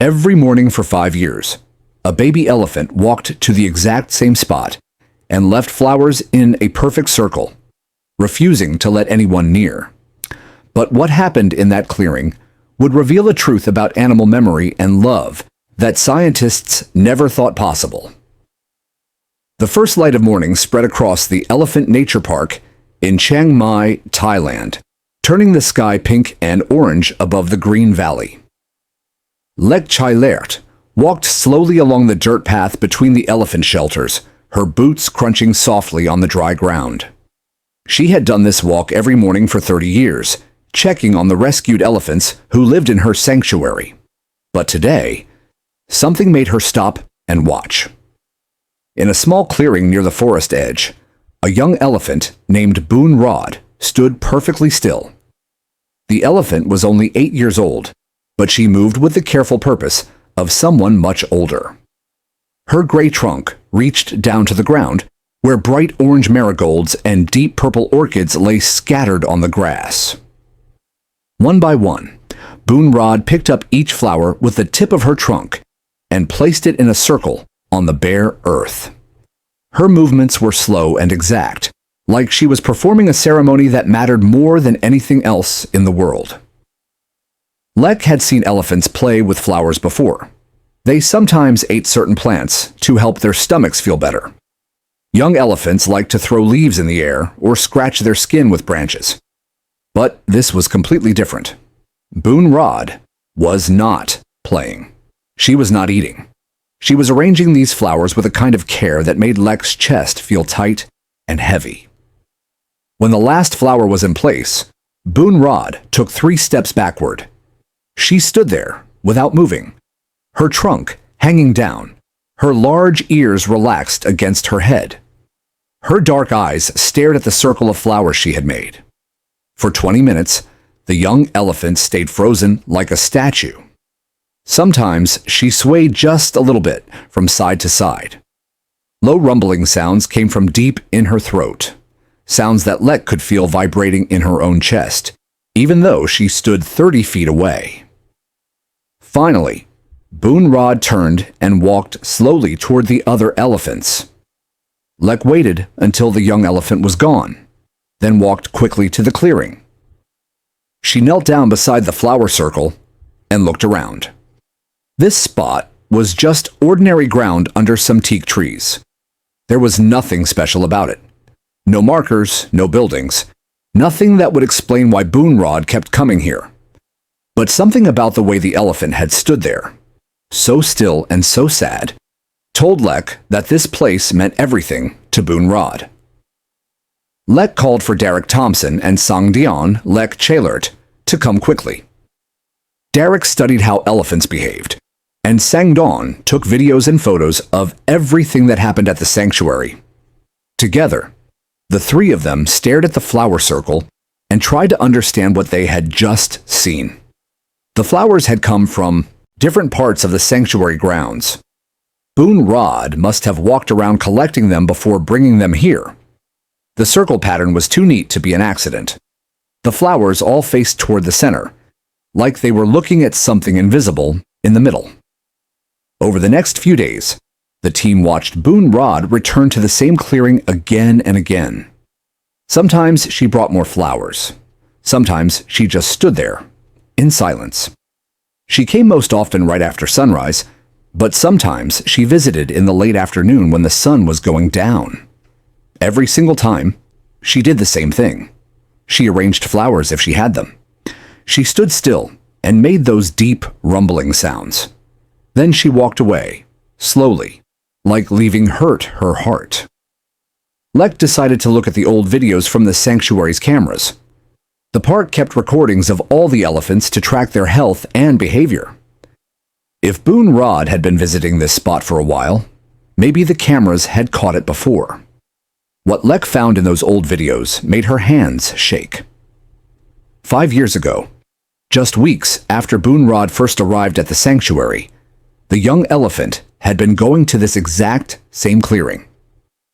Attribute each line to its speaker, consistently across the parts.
Speaker 1: Every morning for 5 years, a baby elephant walked to the exact same spot and left flowers in a perfect circle, refusing to let anyone near. But what happened in that clearing would reveal a truth about animal memory and love that scientists never thought possible. The first light of morning spread across the Elephant Nature Park in Chiang Mai, Thailand, turning the sky pink and orange above the green valley. Lek Chai Lert walked slowly along the dirt path between the elephant shelters, her boots crunching softly on the dry ground. She had done this walk every morning for 30 years, checking on the rescued elephants who lived in her sanctuary. But today, something made her stop and watch. In a small clearing near the forest edge, a young elephant named Boon Rod stood perfectly still. The elephant was only 8 years old, but she moved with the careful purpose of someone much older. Her gray trunk reached down to the ground, where bright orange marigolds and deep purple orchids lay scattered on the grass. One by one, Boon Rod picked up each flower with the tip of her trunk and placed it in a circle on the bare earth. Her movements were slow and exact, like she was performing a ceremony that mattered more than anything else in the world. Lek had seen elephants play with flowers before. They sometimes ate certain plants to help their stomachs feel better. Young elephants liked to throw leaves in the air or scratch their skin with branches. But this was completely different. Boon Rod was not playing. She was not eating. She was arranging these flowers with a kind of care that made Lek's chest feel tight and heavy. When the last flower was in place, Boon Rod took 3 steps backward. She stood there without moving, her trunk hanging down, her large ears relaxed against her head. Her dark eyes stared at the circle of flowers she had made. For 20 minutes, the young elephant stayed frozen like a statue. Sometimes she swayed just a little bit from side to side. Low rumbling sounds came from deep in her throat, sounds that Lek could feel vibrating in her own chest, even though she stood 30 feet away. Finally, Boon Rod turned and walked slowly toward the other elephants. Lek waited until the young elephant was gone, then walked quickly to the clearing. She knelt down beside the flower circle and looked around. This spot was just ordinary ground under some teak trees. There was nothing special about it. No markers, no buildings, nothing that would explain why Boon Rod kept coming here. But something about the way the elephant had stood there, so still and so sad, told Lek that this place meant everything to Boon Rod. Lek called for Derek Thompson and Sang Dion Lek Chalert to come quickly. Derek studied how elephants behaved, and Sang Don took videos and photos of everything that happened at the sanctuary. Together, the 3 of them stared at the flower circle and tried to understand what they had just seen. The flowers had come from different parts of the sanctuary grounds. Boon Rod must have walked around collecting them before bringing them here. The circle pattern was too neat to be an accident. The flowers all faced toward the center, like they were looking at something invisible in the middle. Over the next few days, the team watched Boon Rod return to the same clearing again and again. Sometimes she brought more flowers. Sometimes she just stood there, in silence. She came most often right after sunrise, but sometimes she visited in the late afternoon when the sun was going down. Every single time, she did the same thing. She arranged flowers if she had them. She stood still and made those deep, rumbling sounds. Then she walked away, slowly, like leaving hurt her heart. Lek decided to look at the old videos from the sanctuary's cameras. The park kept recordings of all the elephants to track their health and behavior. If Boon Rod had been visiting this spot for a while, maybe the cameras had caught it before. What Lek found in those old videos made her hands shake. 5 years ago, just weeks after Boon Rod first arrived at the sanctuary, the young elephant had been going to this exact same clearing.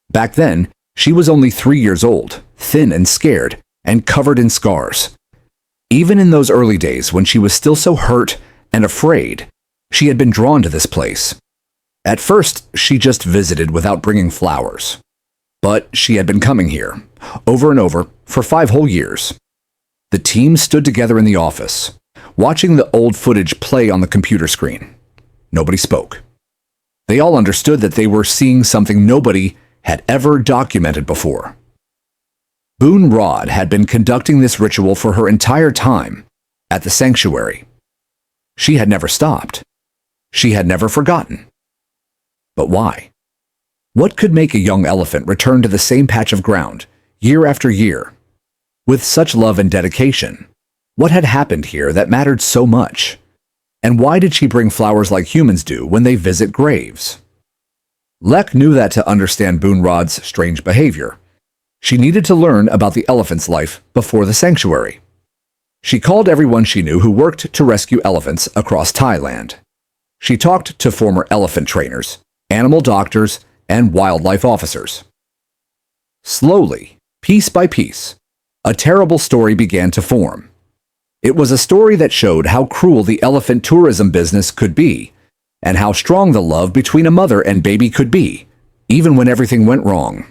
Speaker 1: Back then, she was only 3 years old, thin and scared, and covered in scars. Even in those early days when she was still so hurt and afraid, She had been drawn to this place. At first, she just visited without bringing flowers. But she had been coming here, over and over, for 5 whole years. The team stood together in the office, watching the old footage play on the computer screen. Nobody spoke. They all understood that they were seeing something nobody had ever documented before. Boone Rod had been conducting this ritual for her entire time at the sanctuary. She had never stopped. She had never forgotten. But why? What could make a young elephant return to the same patch of ground, year after year, with such love and dedication? What had happened here that mattered so much? And why did she bring flowers like humans do when they visit graves? Lek knew that to understand Boone Rod's strange behavior, she needed to learn about the elephant's life before the sanctuary. She called everyone she knew who worked to rescue elephants across Thailand. She talked to former elephant trainers, animal doctors, and wildlife officers. Slowly, piece by piece, a terrible story began to form. It was a story that showed how cruel the elephant tourism business could be, and how strong the love between a mother and baby could be, even when everything went wrong.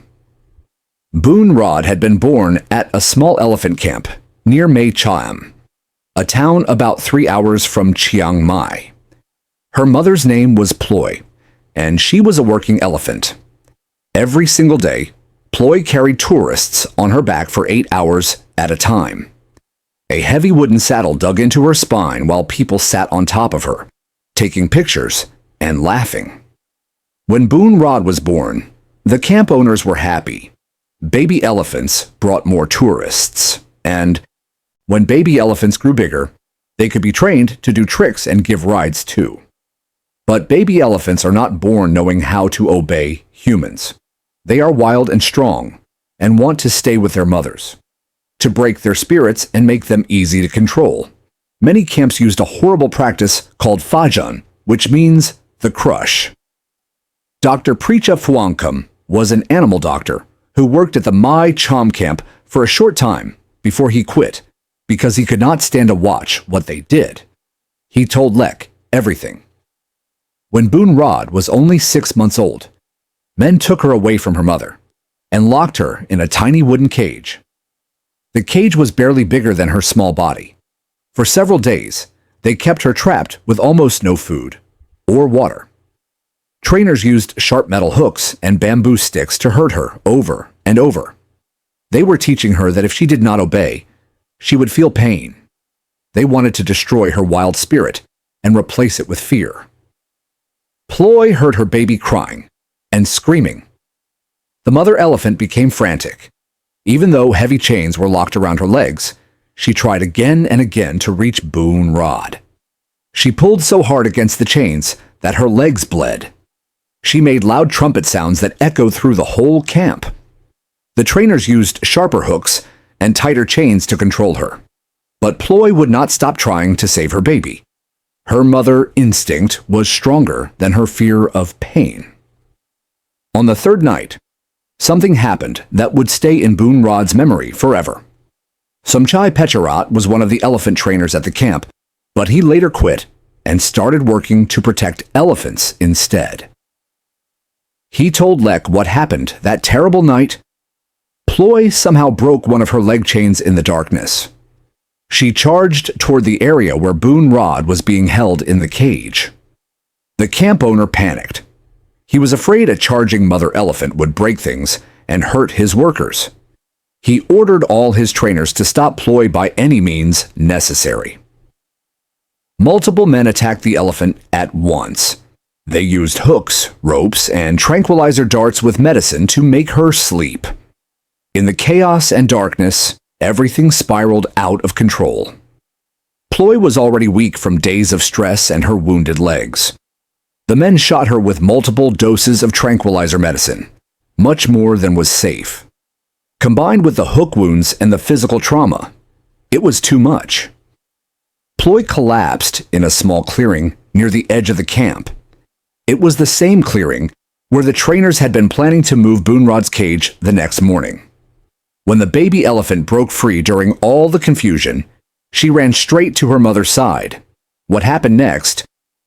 Speaker 1: Boone Rod had been born at a small elephant camp near Mae Cham, a town about 3 hours from Chiang Mai. Her mother's name was Ploy, and she was a working elephant. Every single day, Ploy carried tourists on her back for 8 hours at a time. A heavy wooden saddle dug into her spine while people sat on top of her, taking pictures and laughing. When Boone Rod was born, the camp owners were happy. Baby elephants brought more tourists, and when baby elephants grew bigger, they could be trained to do tricks and give rides too. But baby elephants are not born knowing how to obey humans. They are wild and strong, and want to stay with their mothers, to break their spirits and make them easy to control. Many camps used a horrible practice called Fajan, which means the crush. Dr. Precha Phuangkam was an animal doctor who worked at the Mae Cham camp for a short time before he quit because he could not stand to watch what they did. He told Lek everything. When Boone Rod was only 6 months old, men took her away from her mother and locked her in a tiny wooden cage. The cage was barely bigger than her small body. For several days, they kept her trapped with almost no food or water. Trainers used sharp metal hooks and bamboo sticks to hurt her over and over. They were teaching her that if she did not obey, she would feel pain. They wanted to destroy her wild spirit and replace it with fear. Ploy heard her baby crying and screaming. The mother elephant became frantic. Even though heavy chains were locked around her legs, she tried again and again to reach Boone Rod. She pulled so hard against the chains that her legs bled. She made loud trumpet sounds that echoed through the whole camp. The trainers used sharper hooks and tighter chains to control her. But Ploy would not stop trying to save her baby. Her mother instinct was stronger than her fear of pain. On the 3rd night, something happened that would stay in Boone Rod's memory forever. Somchai Pecharat was one of the elephant trainers at the camp, but he later quit and started working to protect elephants instead. He told Lek what happened that terrible night. Ploy somehow broke one of her leg chains in the darkness. She charged toward the area where Boone Rod was being held in the cage. The camp owner panicked. He was afraid a charging mother elephant would break things and hurt his workers. He ordered all his trainers to stop Ploy by any means necessary. Multiple men attacked the elephant at once. They used hooks, ropes, and tranquilizer darts with medicine to make her sleep. In the chaos and darkness, everything spiraled out of control. Ploy was already weak from days of stress and her wounded legs. The men shot her with multiple doses of tranquilizer medicine, much more than was safe. Combined with the hook wounds and the physical trauma, it was too much. Ploy collapsed in a small clearing near the edge of the camp. It was the same clearing where the trainers had been planning to move Boone Rod's cage the next morning. When the baby elephant broke free during all the confusion, she ran straight to her mother's side. What happened next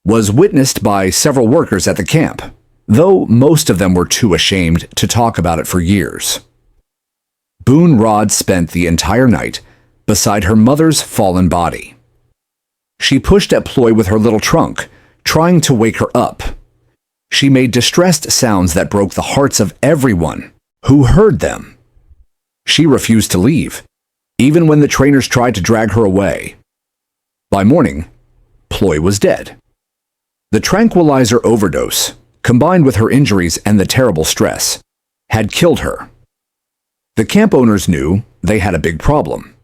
Speaker 1: was witnessed by several workers at the camp, though most of them were too ashamed to talk about it for years. Boone Rod spent the entire night beside her mother's fallen body. She pushed at Ploy with her little trunk, trying to wake her up. She made distressed sounds that broke the hearts of everyone who heard them. She refused to leave, even when the trainers tried to drag her away. By morning, Ploy was dead. The tranquilizer overdose, combined with her injuries and the terrible stress, had killed her. The camp owners knew they had a big problem.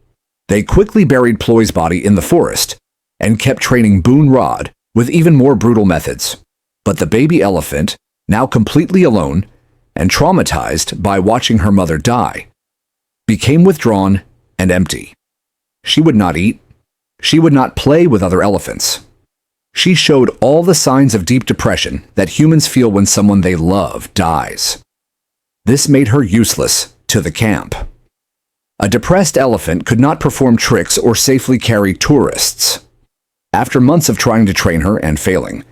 Speaker 1: They quickly buried Ploy's body in the forest and kept training Boone Rod with even more brutal methods. But the baby elephant, now completely alone and traumatized by watching her mother die, became withdrawn and empty. She would not eat. She would not play with other elephants. She showed all the signs of deep depression that humans feel when someone they love dies. This made her useless to the camp. A depressed elephant could not perform tricks or safely carry tourists. After months of trying to train her and failing,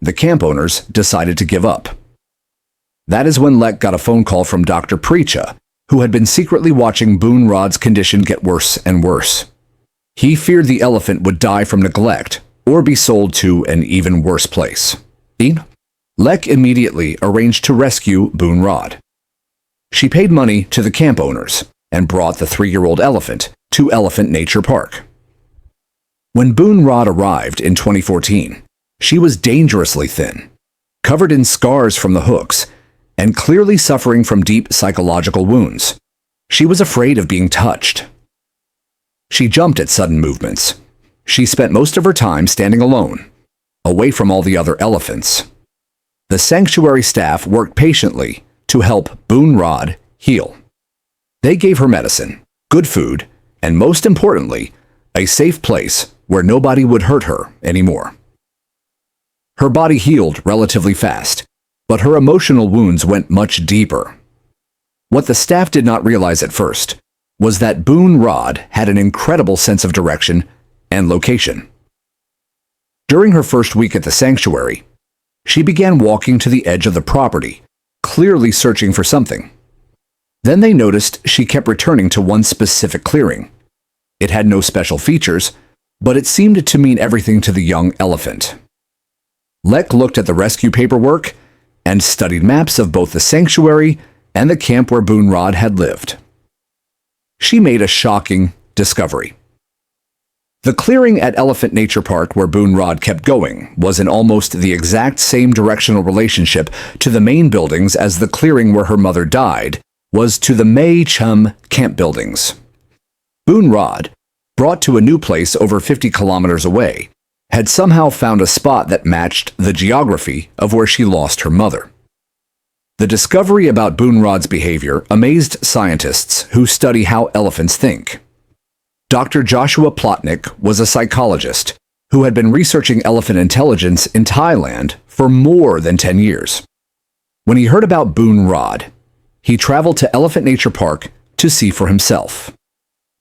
Speaker 1: the camp owners decided to give up. That is when Lek got a phone call from Dr. Precha, who had been secretly watching Boone Rod's condition get worse and worse. He feared the elephant would die from neglect or be sold to an even worse place. Lek immediately arranged to rescue Boone Rod. She paid money to the camp owners and brought the 3-year-old elephant to Elephant Nature Park. When Boone Rod arrived in 2014, she was dangerously thin, covered in scars from the hooks, and clearly suffering from deep psychological wounds. She was afraid of being touched. She jumped at sudden movements. She spent most of her time standing alone, away from all the other elephants. The sanctuary staff worked patiently to help Boone Rod heal. They gave her medicine, good food, and most importantly, a safe place where nobody would hurt her anymore. Her body healed relatively fast, but her emotional wounds went much deeper. What the staff did not realize at first was that Boone Rod had an incredible sense of direction and location. During her first week at the sanctuary, she began walking to the edge of the property, clearly searching for something. Then they noticed she kept returning to one specific clearing. It had no special features, but it seemed to mean everything to the young elephant. Lek looked at the rescue paperwork and studied maps of both the sanctuary and the camp where Boone Rod had lived. She made a shocking discovery. The clearing at Elephant Nature Park where Boone Rod kept going was in almost the exact same directional relationship to the main buildings as the clearing where her mother died was to the Mae Chum camp buildings. Boone Rod, brought to a new place over 50 kilometers away, had somehow found a spot that matched the geography of where she lost her mother. The discovery about Boone Rod's behavior amazed scientists who study how elephants think. Dr. Joshua Plotnick was a psychologist who had been researching elephant intelligence in Thailand for more than 10 years. When he heard about Boone Rod, he traveled to Elephant Nature Park to see for himself.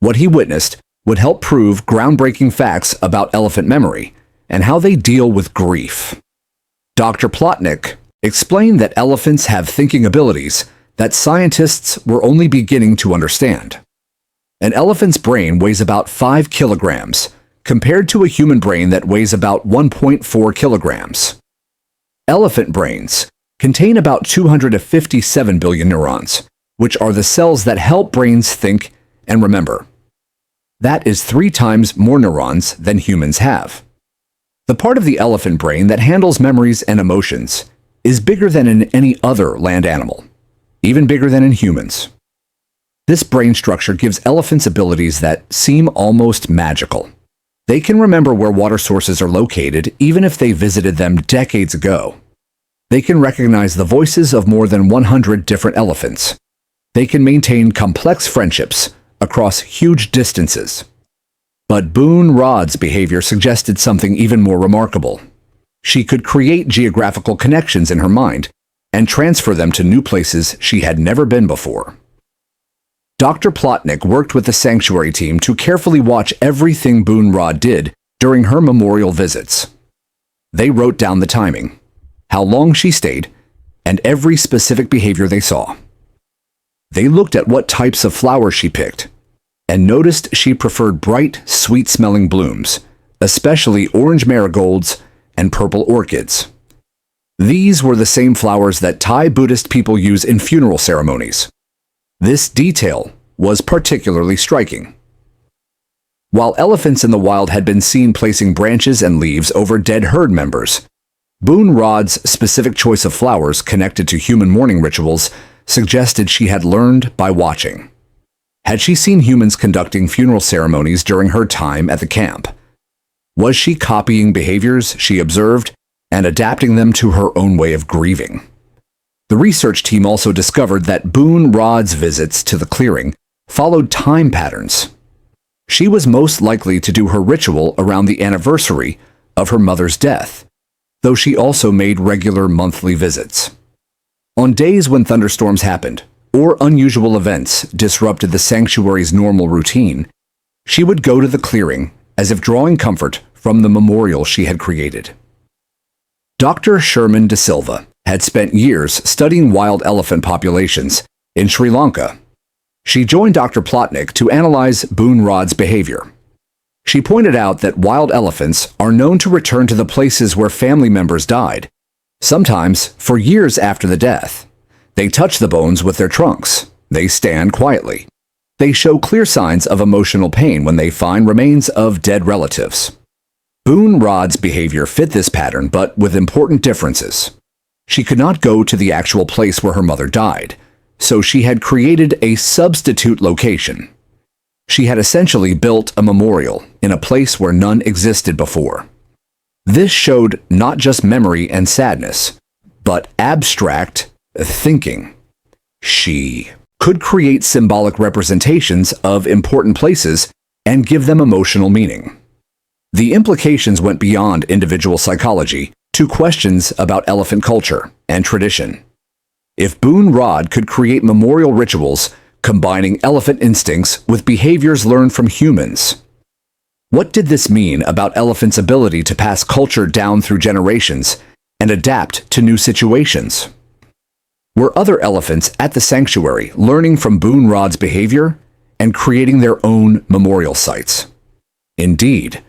Speaker 1: What he witnessed would help prove groundbreaking facts about elephant memory and how they deal with grief. Dr. Plotnick explained that elephants have thinking abilities that scientists were only beginning to understand. An elephant's brain weighs about 5 kilograms, compared to a human brain that weighs about 1.4 kilograms. Elephant brains contain about 257 billion neurons, which are the cells that help brains think and remember. That is 3 times more neurons than humans have. The part of the elephant brain that handles memories and emotions is bigger than in any other land animal, even bigger than in humans. This brain structure gives elephants abilities that seem almost magical. They can remember where water sources are located even if they visited them decades ago. They can recognize the voices of more than 100 different elephants. They can maintain complex friendships across huge distances. But Boone Rod's behavior suggested something even more remarkable. She could create geographical connections in her mind and transfer them to new places she had never been before. Dr. Plotnick worked with the sanctuary team to carefully watch everything Boone Rod did during her memorial visits. They wrote down the timing, how long she stayed, and every specific behavior they saw. They looked at what types of flowers she picked, and noticed she preferred bright, sweet-smelling blooms, especially orange marigolds and purple orchids. These were the same flowers that Thai Buddhist people use in funeral ceremonies. This detail was particularly striking. While elephants in the wild had been seen placing branches and leaves over dead herd members, Boon Rod's specific choice of flowers connected to human mourning rituals suggested she had learned by watching. Had she seen humans conducting funeral ceremonies during her time at the camp? Was she copying behaviors she observed and adapting them to her own way of grieving? The research team also discovered that Boon Rod's visits to the clearing followed time patterns. She was most likely to do her ritual around the anniversary of her mother's death, though she also made regular monthly visits. On days when thunderstorms happened, or unusual events disrupted the sanctuary's normal routine, she would go to the clearing as if drawing comfort from the memorial she had created. Dr. Sherman De Silva had spent years studying wild elephant populations in Sri Lanka. She joined Dr. Plotnick to analyze Boon Rod's behavior. She pointed out that wild elephants are known to return to the places where family members died, sometimes for years after the death. They touch the bones with their trunks. They stand quietly. They show clear signs of emotional pain when they find remains of dead relatives. Boon Rod's behavior fit this pattern, but with important differences. She could not go to the actual place where her mother died, so she had created a substitute location. She had essentially built a memorial in a place where none existed before. This showed not just memory and sadness, but abstract thinking. She could create symbolic representations of important places and give them emotional meaning. The implications went beyond individual psychology to questions about elephant culture and tradition. If Boon Rod could create memorial rituals combining elephant instincts with behaviors learned from humans, what did this mean about elephants' ability to pass culture down through generations and adapt to new situations? Were other elephants at the sanctuary learning from Boon Rod's behavior and creating their own memorial sites? Indeed,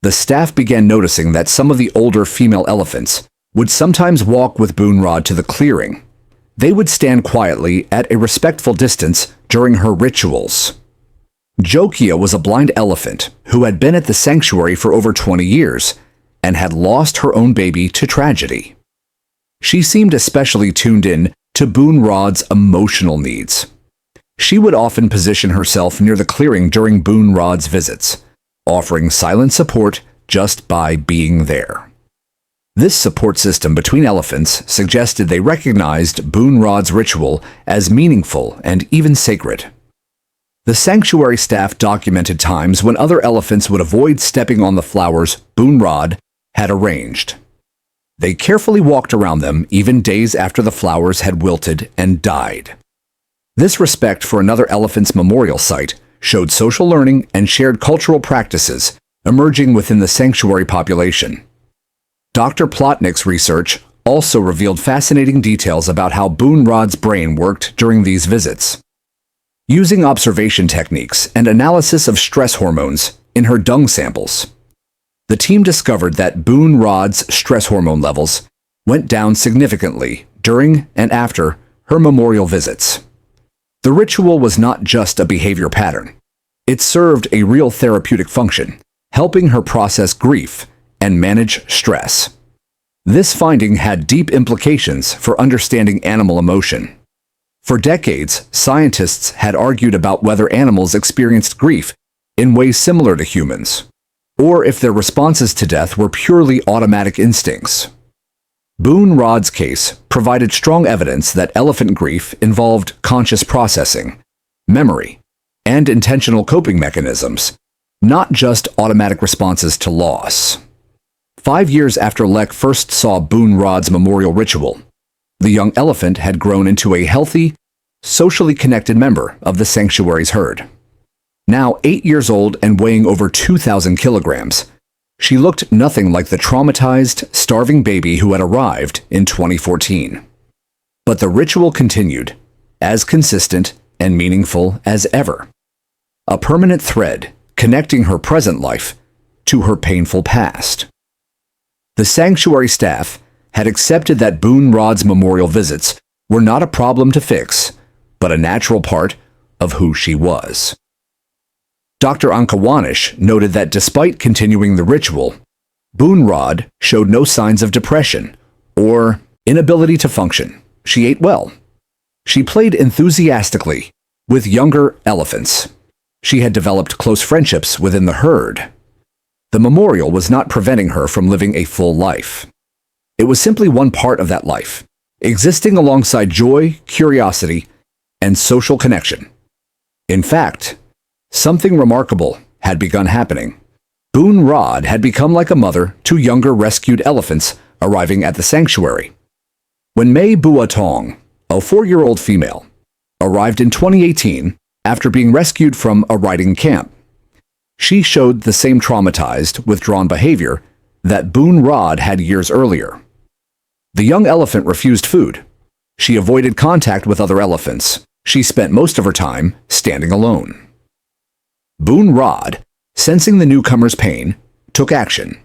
Speaker 1: the staff began noticing that some of the older female elephants would sometimes walk with Boon Rod to the clearing. They would stand quietly at a respectful distance during her rituals. Jokia was a blind elephant who had been at the sanctuary for over 20 years and had lost her own baby to tragedy. She seemed especially tuned in to Boon Rod's emotional needs. She would often position herself near the clearing during Boon Rod's visits, offering silent support just by being there. This support system between elephants suggested they recognized Boon Rod's ritual as meaningful and even sacred. The sanctuary staff documented times when other elephants would avoid stepping on the flowers Boon Rod had arranged. They carefully walked around them even days after the flowers had wilted and died. This respect for another elephant's memorial site showed social learning and shared cultural practices emerging within the sanctuary population. Dr. Plotnick's research also revealed fascinating details about how Boon Rod's brain worked during these visits. Using observation techniques and analysis of stress hormones in her dung samples, the team discovered that Boon Rod's stress hormone levels went down significantly during and after her memorial visits. The ritual was not just a behavior pattern. It served a real therapeutic function, helping her process grief and manage stress. This finding had deep implications for understanding animal emotion. For decades, scientists had argued about whether animals experienced grief in ways similar to humans, or if their responses to death were purely automatic instincts. Boon Rod's case provided strong evidence that elephant grief involved conscious processing, memory, and intentional coping mechanisms, not just automatic responses to loss. 5 years after Lek first saw Boon Rod's memorial ritual, the young elephant had grown into a healthy, socially connected member of the sanctuary's herd. Now 8 years old and weighing over 2,000 kilograms, She looked nothing like the traumatized, starving baby who had arrived in 2014. But the ritual continued, as consistent and meaningful as ever. A permanent thread connecting her present life to her painful past. The sanctuary staff had accepted that Boone Rod's memorial visits were not a problem to fix, but a natural part of who she was. Dr. Ankawanish noted that despite continuing the ritual, Boone Rod showed no signs of depression or inability to function. She ate well. She played enthusiastically with younger elephants. She had developed close friendships within the herd. The memorial was not preventing her from living a full life. It was simply one part of that life, existing alongside joy, curiosity, and social connection. In fact, something remarkable had begun happening. Boone Rod had become like a mother to younger rescued elephants arriving at the sanctuary. When May Buatong, a 4-year-old female, arrived in 2018 after being rescued from a riding camp, she showed the same traumatized, withdrawn behavior that Boone Rod had years earlier. The young elephant refused food. She avoided contact with other elephants. She spent most of her time standing alone. Boone Rod, sensing the newcomer's pain, took action.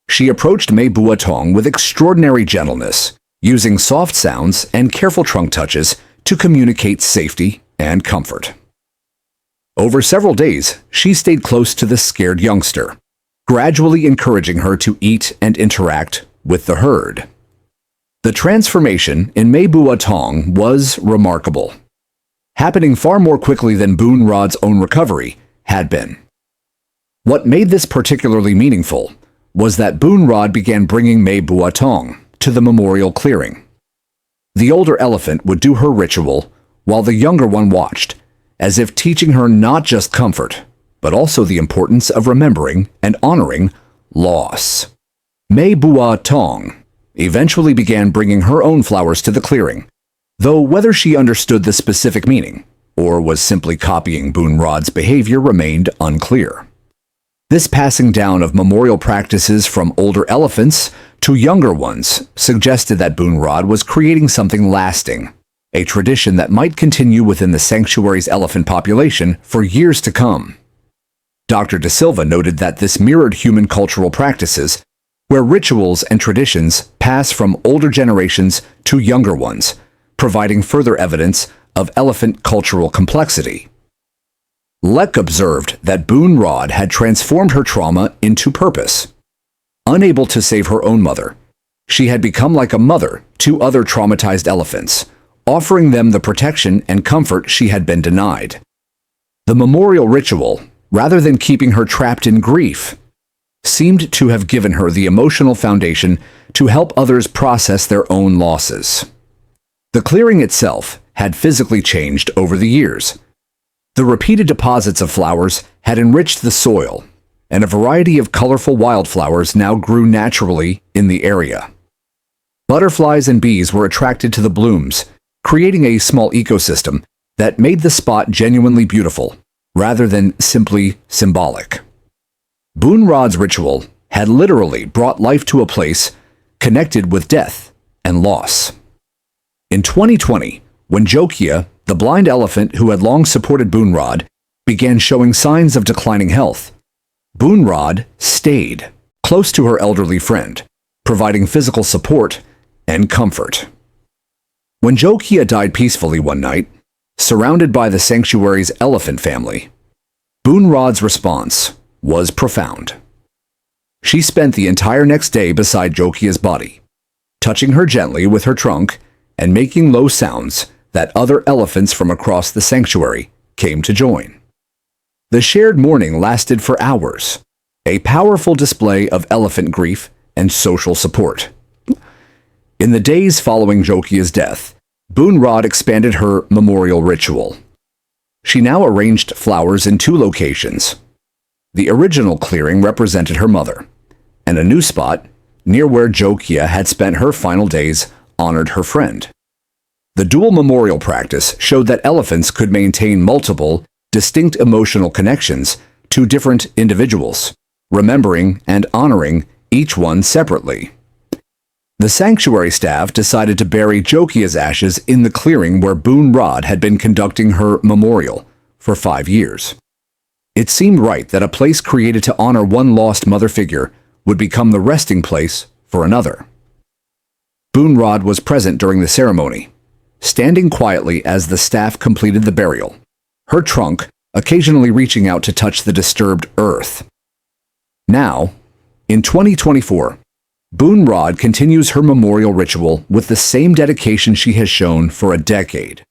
Speaker 1: She approached May Buatong with extraordinary gentleness, using soft sounds and careful trunk touches to communicate safety and comfort. Over several days, she stayed close to the scared youngster, gradually encouraging her to eat and interact with the herd. The transformation in May Buatong was remarkable, happening far more quickly than Boone Rod's own recovery had been. What made this particularly meaningful was that Boone Rod began bringing May Buatong to the memorial clearing. The older elephant would do her ritual while the younger one watched, as if teaching her not just comfort, but also the importance of remembering and honoring loss. May Buatong eventually began bringing her own flowers to the clearing, though whether she understood the specific meaning or was simply copying Boone Rod's behavior remained unclear. This passing down of memorial practices from older elephants to younger ones suggested that Boone Rod was creating something lasting, a tradition that might continue within the sanctuary's elephant population for years to come. Dr. De Silva noted that this mirrored human cultural practices, where rituals and traditions pass from older generations to younger ones, providing further evidence of elephant cultural complexity. Leck observed that Boone Rod had transformed her trauma into purpose. Unable to save her own mother, she had become like a mother to other traumatized elephants, offering them the protection and comfort she had been denied. The memorial ritual, rather than keeping her trapped in grief, seemed to have given her the emotional foundation to help others process their own losses. The clearing itself had physically changed over the years. The repeated deposits of flowers had enriched the soil, and a variety of colorful wildflowers now grew naturally in the area. Butterflies and bees were attracted to the blooms, creating a small ecosystem that made the spot genuinely beautiful, rather than simply symbolic. Boone Rod's ritual had literally brought life to a place connected with death and loss. In 2020, when Jokia, the blind elephant who had long supported Boone Rod, began showing signs of declining health, Boone Rod stayed close to her elderly friend, providing physical support and comfort. When Jokia died peacefully one night, surrounded by the sanctuary's elephant family, Boone Rod's response was profound. She spent the entire next day beside Jokia's body, touching her gently with her trunk and making low sounds that other elephants from across the sanctuary came to join. The shared mourning lasted for hours, a powerful display of elephant grief and social support. In the days following Jokia's death, Boone Rod expanded her memorial ritual. She now arranged flowers in 2 locations. The original clearing represented her mother, and a new spot, near where Jokia had spent her final days, honored her friend. The dual memorial practice showed that elephants could maintain multiple, distinct emotional connections to different individuals, remembering and honoring each one separately. The sanctuary staff decided to bury Jokia's ashes in the clearing where Boon Rod had been conducting her memorial for 5 years. It seemed right that a place created to honor one lost mother figure would become the resting place for another. Boon Rod was present during the ceremony, standing quietly as the staff completed the burial, her trunk occasionally reaching out to touch the disturbed earth. Now, in 2024, Boon Rod continues her memorial ritual with the same dedication she has shown for a decade.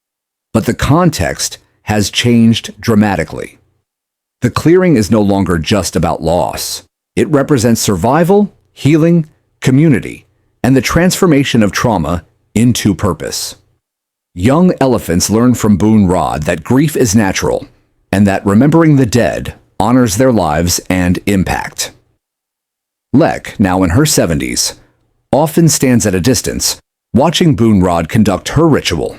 Speaker 1: But the context has changed dramatically. The clearing is no longer just about loss. It represents survival, healing, community, and the transformation of trauma into purpose. Young elephants learn from Boon Rod that grief is natural, and that remembering the dead honors their lives and impact. Lek, now in her 70s, often stands at a distance, watching Boon Rod conduct her ritual.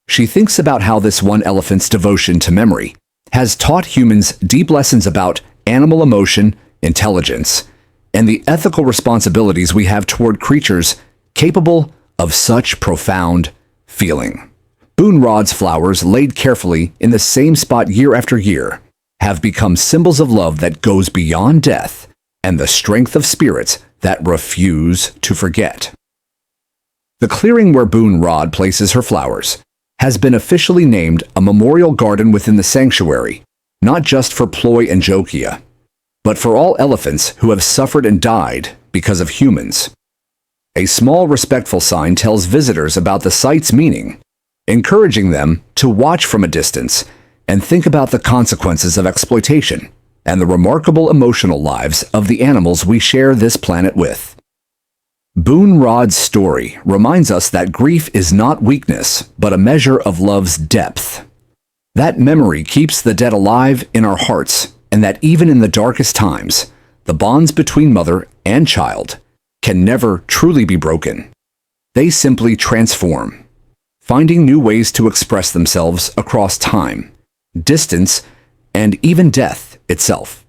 Speaker 1: She thinks about how this one elephant's devotion to memory has taught humans deep lessons about animal emotion, intelligence, and the ethical responsibilities we have toward creatures capable of such profound feeling. Boon Rod's flowers, laid carefully in the same spot year after year, have become symbols of love that goes beyond death and the strength of spirits that refuse to forget. The clearing where Boon Rod places her flowers has been officially named a memorial garden within the sanctuary, not just for Ploy and Jokia, but for all elephants who have suffered and died because of humans. A small respectful sign tells visitors about the site's meaning, encouraging them to watch from a distance and think about the consequences of exploitation and the remarkable emotional lives of the animals we share this planet with. Boon Rod's story reminds us that grief is not weakness, but a measure of love's depth. That memory keeps the dead alive in our hearts, and that even in the darkest times, the bonds between mother and child can never truly be broken. They simply transform, finding new ways to express themselves across time, distance, and even death itself.